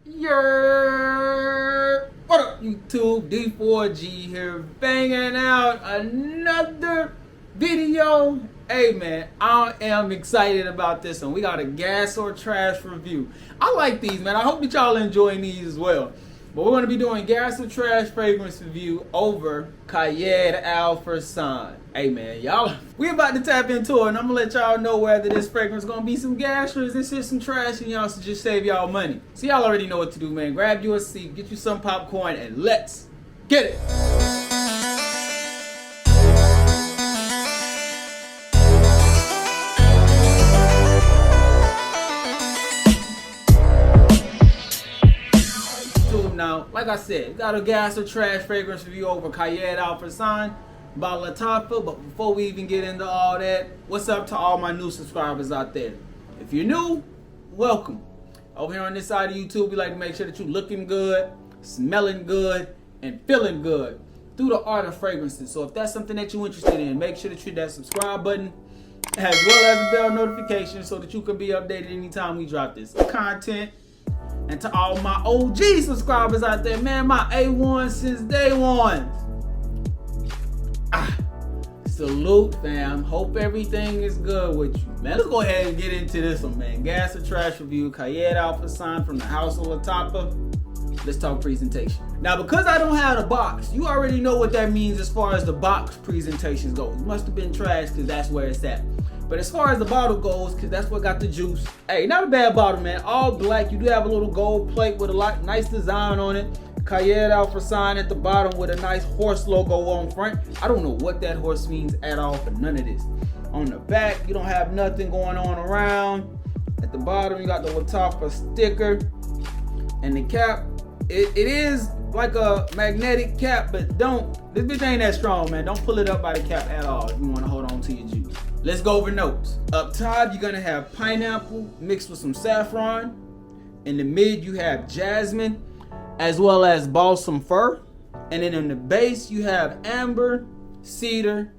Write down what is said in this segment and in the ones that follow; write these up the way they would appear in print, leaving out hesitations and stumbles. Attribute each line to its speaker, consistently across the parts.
Speaker 1: What up, YouTube? D4G here, banging out another video. Hey man, I am excited about this one. We got a gas or trash review. I like these, man. I hope that y'all enjoying these as well. But we're going to be doing gas or trash fragrance review over Qaed Fursan. Hey man, y'all, we about to tap into it, and I'm going to let y'all know whether this fragrance is going to be some gas or is this just some trash and y'all should just save y'all money. So y'all already know what to do, man. Grab you a seat, get you some popcorn, and let's get it. Now, like I said, got a gas or trash fragrance review over Qaed Fursan by Lattafa. But before we even get into all that, what's up to all my new subscribers out there? If you're new, welcome. Over here on this side of YouTube, we like to make sure that you're looking good, smelling good, and feeling good through the art of fragrances. So if that's something that you're interested in, make sure to hit that subscribe button as well as the bell notification so that you can be updated anytime we drop this content. And to all my OG subscribers out there, man, my A1 since day one. Salute, fam. Hope everything is good with you. Man, let's go ahead and get into this one, man. Gas or trash review, Qaed Fursan from the house of Lattafa. Let's talk presentation. Now, because I don't have the box, you already know what that means as far as the box presentations go. It must have been trash because that's where it's at. But as far as the bottle goes, because that's what got the juice. Hey, not a bad bottle, man. All black. You do have a little gold plate with a nice design on it. Qaed Fursan at the bottom with a nice horse logo on front. I don't know what that horse means at all for none of this. On the back, you don't have nothing going on around. At the bottom, you got the Lattafa sticker. And the cap, it is like a magnetic cap, but this bitch ain't that strong, man. Don't pull it up by the cap at all if you want to hold on to your juice. Let's go over notes. Up top, you're gonna have pineapple mixed with some saffron. In the mid, you have jasmine, as well as balsam fir. And then in the base, you have amber, cedar,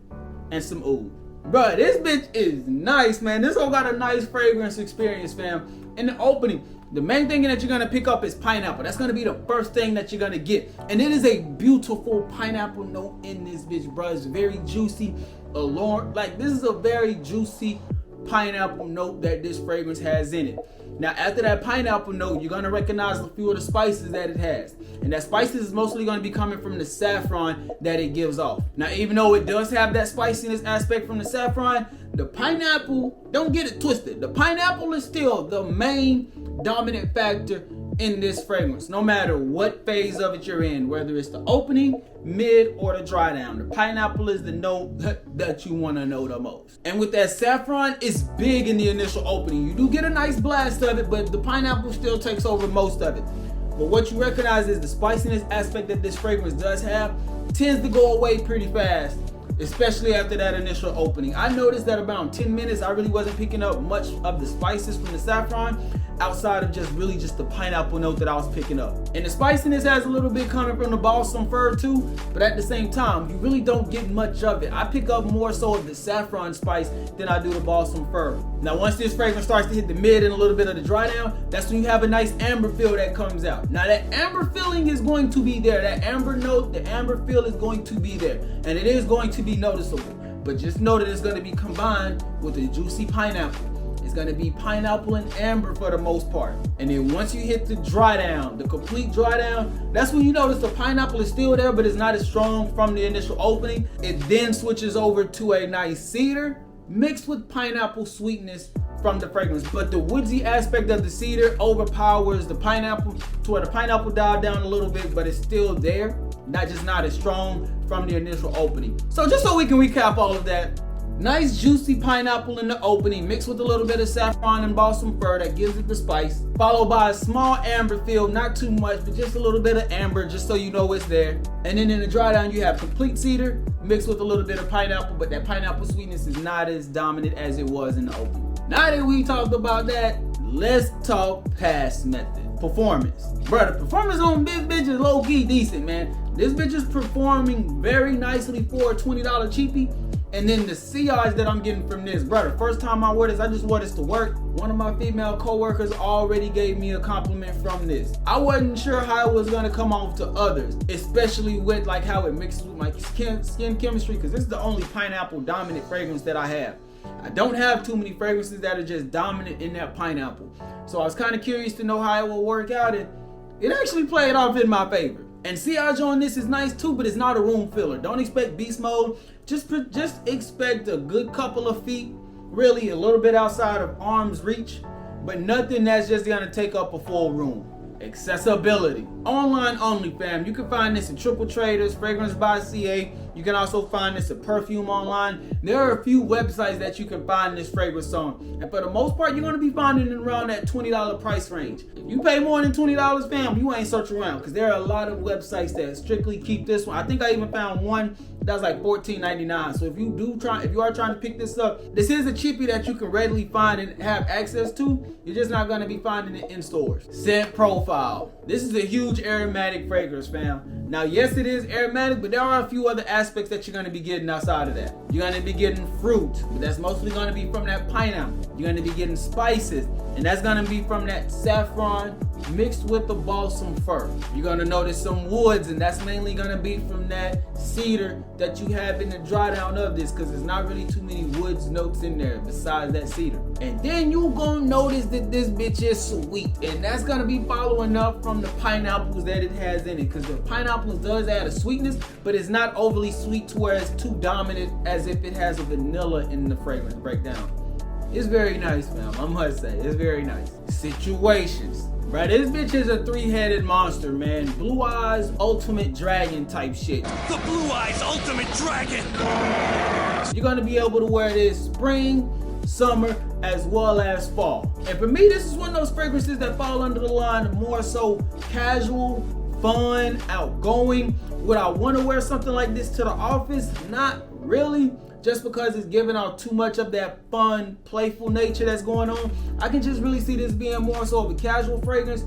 Speaker 1: and some oud. Bruh, this bitch is nice, man. This one got a nice fragrance experience, fam. In the opening, the main thing that you're gonna pick up is pineapple. That's gonna be the first thing that you're gonna get. And it is a beautiful pineapple note in this bitch, bruh. It's very juicy. This is a very juicy pineapple note that this fragrance has in it. Now, after that pineapple note, you're gonna recognize a few of the spices that it has. And that spices is mostly gonna be coming from the saffron that it gives off. Now, even though it does have that spiciness aspect from the saffron, the pineapple, don't get it twisted. The pineapple is still the main dominant factor in this fragrance, no matter what phase of it you're in, whether it's the opening, mid, or the dry down. The pineapple is the note that you want to know the most. And with that saffron, it's big in the initial opening. You do get a nice blast of it, but the pineapple still takes over most of it. But what you recognize is the spiciness aspect that this fragrance does have tends to go away pretty fast, especially after that initial opening. I noticed that about 10 minutes, I really wasn't picking up much of the spices from the saffron outside of just the pineapple note that I was picking up. And the spiciness has a little bit coming from the balsam fir too, but at the same time, you really don't get much of it. I pick up more so of the saffron spice than I do the balsam fir. Now, once this fragrance starts to hit the mid and a little bit of the dry down, that's when you have a nice amber feel that comes out. Now, that amber feeling is going to be there. That amber note, the amber feel is going to be there, and it is going to be noticeable. But just know that it's going to be combined with a juicy pineapple. It's going to be pineapple and amber for the most part. And then once you hit the dry down, the complete dry down, that's when you notice the pineapple is still there, but it's not as strong from the initial opening. It then switches over to a nice cedar mixed with pineapple sweetness from the fragrance. But the woodsy aspect of the cedar overpowers the pineapple to where the pineapple died down a little bit, but it's still there. Not as strong from the initial opening. So just so we can recap all of that, nice juicy pineapple in the opening mixed with a little bit of saffron and balsam fir that gives it the spice, followed by a small amber feel, not too much, but just a little bit of amber just so you know it's there. And then in the dry down, you have complete cedar mixed with a little bit of pineapple, but that pineapple sweetness is not as dominant as it was in the opening. Now that we talked about that, let's talk pass method. Performance. Bro, the performance on this bitch is low-key decent, man. This bitch is performing very nicely for a $20 cheapie. And then the sillage that I'm getting from this, bro, the first time I wore this, I just wore this to work. One of my female coworkers already gave me a compliment from this. I wasn't sure how it was gonna come off to others, especially with like how it mixes with my skin chemistry, because this is the only pineapple dominant fragrance that I have. I don't have too many fragrances that are just dominant in that pineapple. So I was kind of curious to know how it will work out, and it actually played off in my favor. And sillage on this is nice too, but it's not a room filler. Don't expect beast mode. Just expect a good couple of feet, really a little bit outside of arm's reach, but nothing that's just gonna take up a full room. Accessibility. Online only, fam. You can find this at Triple Traders, Fragrance by CA. You can also find this at Perfume Online. There are a few websites that you can find this fragrance on. And for the most part, you're going to be finding it around that $20 price range. If you pay more than $20, fam, you ain't search around, because there are a lot of websites that strictly keep this one. I think I even found one that's like $14.99. So if you are trying to pick this up, this is a cheapie that you can readily find and have access to. You're just not going to be finding it in stores. Scent profile. This is a huge aromatic fragrance, fam. Now, yes, it is aromatic, but there are a few other aspects that you're going to be getting outside of that. You're going to be getting fruit, but that's mostly going to be from that pineapple. You're going to be getting spices, and that's going to be from that saffron mixed with the balsam fir. You're going to notice some woods, and that's mainly going to be from that cedar that you have in the dry down of this, because there's not really too many woods notes in there besides that cedar. And then you're going to notice that this bitch is sweet, and that's going to be following up from the pineapples that it has in it, because the pineapples does add a sweetness, but it's not overly sweet to where it's too dominant as if it has a vanilla in the fragrance breakdown. It's very nice, fam. I must say, it's very nice. Situations. Right, this bitch is a three-headed monster, man. Blue Eyes Ultimate Dragon type shit.
Speaker 2: The Blue Eyes Ultimate Dragon!
Speaker 1: You're gonna be able to wear this spring, summer, as well as fall. And for me, this is one of those fragrances that fall under the line of more so casual, fun, outgoing. Would I want to wear something like this to the office? Not really, just because it's giving out too much of that fun, playful nature that's going on. I can just really see this being more so of a casual fragrance,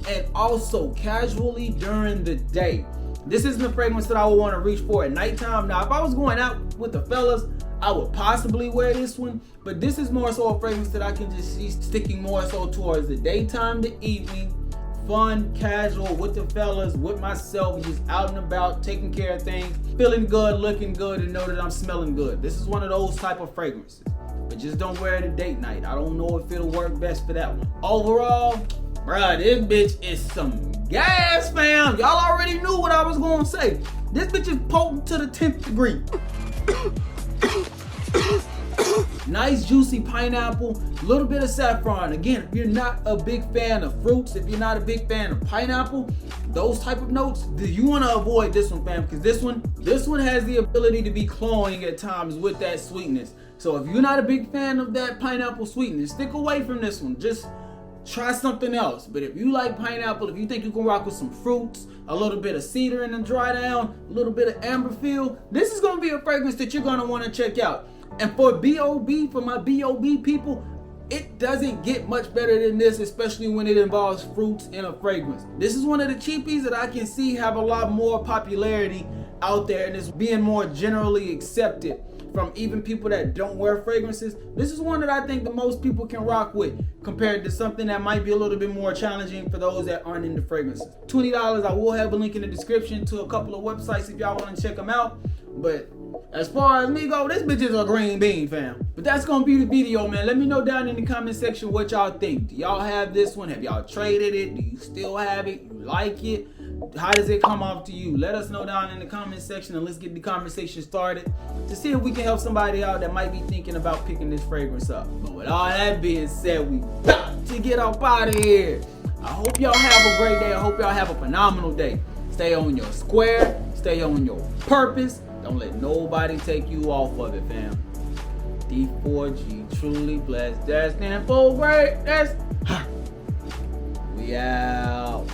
Speaker 1: and also casually during the day. This isn't a fragrance that I would want to reach for at nighttime. Now, if I was going out with the fellas, I would possibly wear this one, but this is more so a fragrance that I can just see sticking more so towards the daytime, the evening, fun, casual, with the fellas, with myself, just out and about, taking care of things, feeling good, looking good, and know that I'm smelling good. This is one of those type of fragrances, but just don't wear it at date night. I don't know if it'll work best for that one. Overall, bruh, this bitch is some gas, fam. Y'all already knew what I was gonna say. This bitch is potent to the 10th degree. Nice juicy pineapple, a little bit of saffron. Again, if you're not a big fan of fruits, if you're not a big fan of pineapple, those type of notes, you want to avoid this one, fam, because this one has the ability to be cloying at times with that sweetness. So if you're not a big fan of that pineapple sweetness, stick away from this one. Just try something else. But if you like pineapple, if you think you can rock with some fruits, a little bit of cedar in the dry down, a little bit of amber feel, this is going to be a fragrance that you're going to want to check out. And for B.O.B., for my B.O.B. people, it doesn't get much better than this, especially when it involves fruits in a fragrance. This is one of the cheapies that I can see have a lot more popularity out there, and it's being more generally accepted from even people that don't wear fragrances. This is one that I think the most people can rock with, compared to something that might be a little bit more challenging for those that aren't into fragrances. $20, I will have a link in the description to a couple of websites if y'all want to check them out. But as far as me go, this bitch is a green bean, fam. But that's gonna be the video, man. Let me know down in the comment section what y'all think. Do y'all have this one? Have y'all traded it? Do you still have it? You like it? How does it come off to you? Let us know down in the comment section, and let's get the conversation started to see if we can help somebody out that might be thinking about picking this fragrance up. But with all that being said, we got to get up out of here. I hope y'all have a great day. I hope y'all have a phenomenal day. Stay on your square. Stay on your purpose. Don't let nobody take you off of it, fam. D4G, truly blessed. That's stand for great. That's we out.